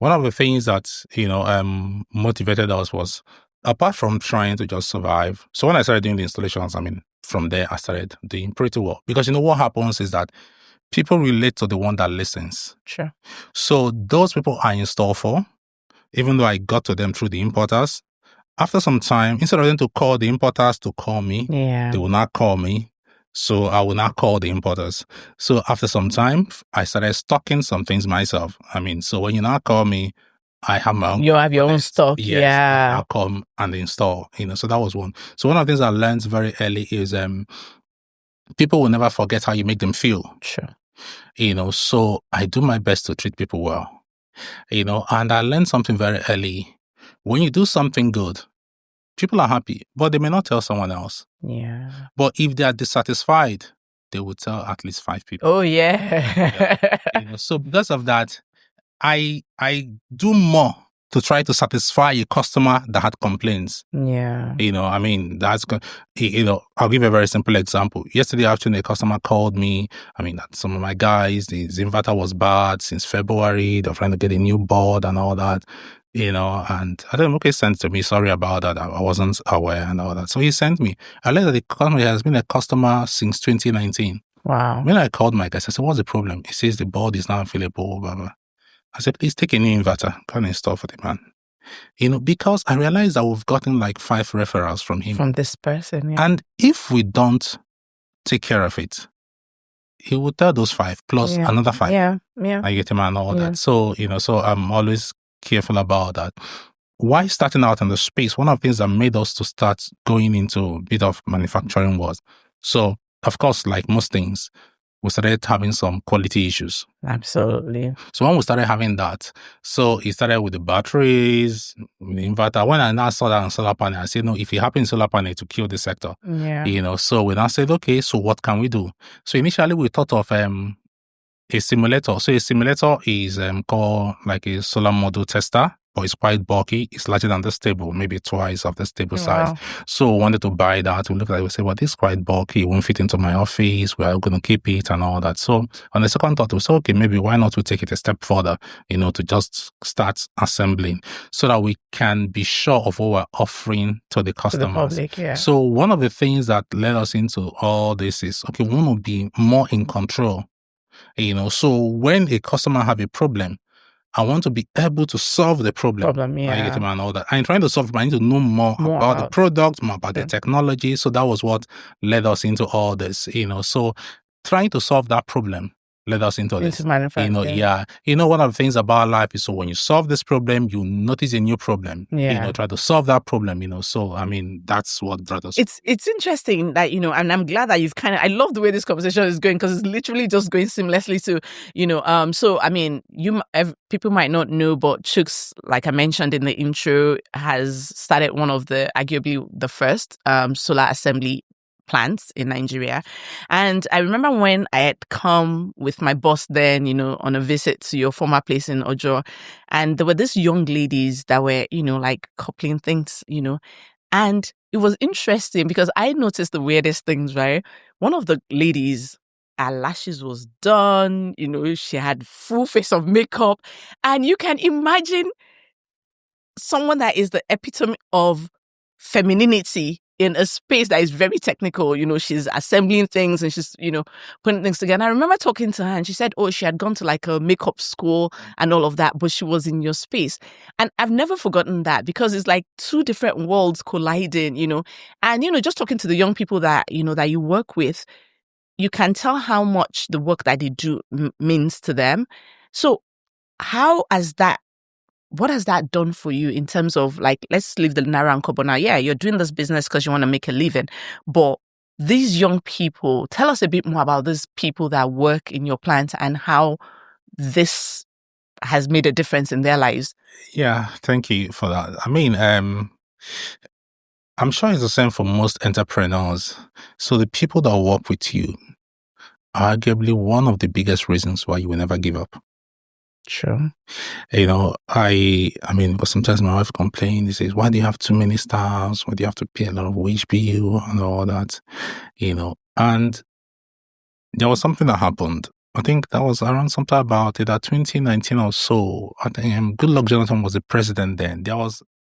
one of the things that, motivated us was, apart from trying to just survive. So when I started doing the installations, from there I started doing pretty well. Because what happens is that people relate to the one that listens. Sure. So those people I install for, even though I got to them through the importers, after some time, instead of them to call the importers to call me, they will not call me. So I will not call the importers. So after some time, I started stocking some things myself. So when you not call me, I have my own. You have your own stock. Yes, yeah. I'll come and install, so that was one. So one of the things I learned very early is people will never forget how you make them feel. Sure. So I do my best to treat people well, and I learned something very early. When you do something good, people are happy, but they may not tell someone else. Yeah. But if they are dissatisfied, they will tell at least 5 people. Oh, yeah. So because of that, I do more to try to satisfy a customer that had complaints. Yeah. That's, I'll give a very simple example. Yesterday afternoon, a customer called me. That some of my guys, his inverter was bad since February. They're trying to get a new board and all that. And I don't know, okay, sent to me, sorry about that, I wasn't aware and all that. So he sent me. I learned that the customer has been a customer since 2019. Wow. When I called my guys, I said, what's the problem? He says the board is not available, blah, blah. I said, please take a new inverter, come and install for the man. Because I realized that we've gotten like 5 referrals from him. From this person, yeah. And if we don't take care of it, he will tell those 5 plus another 5. Yeah. I get him and all that. So, so I'm always careful about that. Why starting out in the space, one of the things that made us to start going into a bit of manufacturing was, so of course, like most things, we started having some quality issues. Absolutely. So when we started having that, so it started with the batteries, with the inverter. When I now saw that on solar panel, I said, no, if it happens solar panel, to kill the sector. Yeah. So we now said, okay, so what can we do? So initially we thought of a simulator. So a simulator is called like a solar module tester, but it's quite bulky. It's larger than the stable, maybe twice of the stable size. So we wanted to buy that. We looked at it, we said, well, this is quite bulky. It won't fit into my office. We are going to keep it and all that. So on the second thought, we said, okay, maybe why not we take it a step further, to just start assembling so that we can be sure of what we're offering to the customers. To the public, yeah. So one of the things that led us into all this is, okay, we want to be more in control. So when a customer have a problem, I want to be able to solve the problem. Yeah. I get him and all that. I'm trying to solve it, but I need to know more about the product, more about the technology. So that was what led us into all this, So trying to solve that problem led us into this. Into manufacturing. One of the things about life is, so when you solve this problem, you notice a new problem. Try to solve that problem, So, that's what brought us. It's interesting that, and I'm glad that you've I love the way this conversation is going, because it's literally just going seamlessly to, people might not know, but Chuks, like I mentioned in the intro, has started one of arguably the first solar assembly plants in Nigeria. And I remember when I had come with my boss then, on a visit to your former place in Ojo, and there were these young ladies that were, like coupling things, and it was interesting because I noticed the weirdest things, right? One of the ladies, her lashes was done, she had full face of makeup, and you can imagine someone that is the epitome of femininity in a space that is very technical. She's assembling things and she's, putting things together. And I remember talking to her and she said, she had gone to like a makeup school and all of that, but she was in your space. And I've never forgotten that, because it's like 2 different worlds colliding, and, just talking to the young people that, that you work with, you can tell how much the work that they do means to them. So what has that done for you in terms of, like, let's leave the Naira and Kobo now. Yeah, you're doing this business because you want to make a living. But these young people, tell us a bit more about these people that work in your plant and how this has made a difference in their lives. Yeah, thank you for that. I'm sure it's the same for most entrepreneurs. So the people that work with you are arguably one of the biggest reasons why you will never give up. Sure. Because sometimes my wife complains, she says, why do you have too many staffs? Why do you have to pay a lot of wage bill and all that? And there was something that happened. I think that was around something about either 2019 or so. I think Goodluck Jonathan was the president then. There was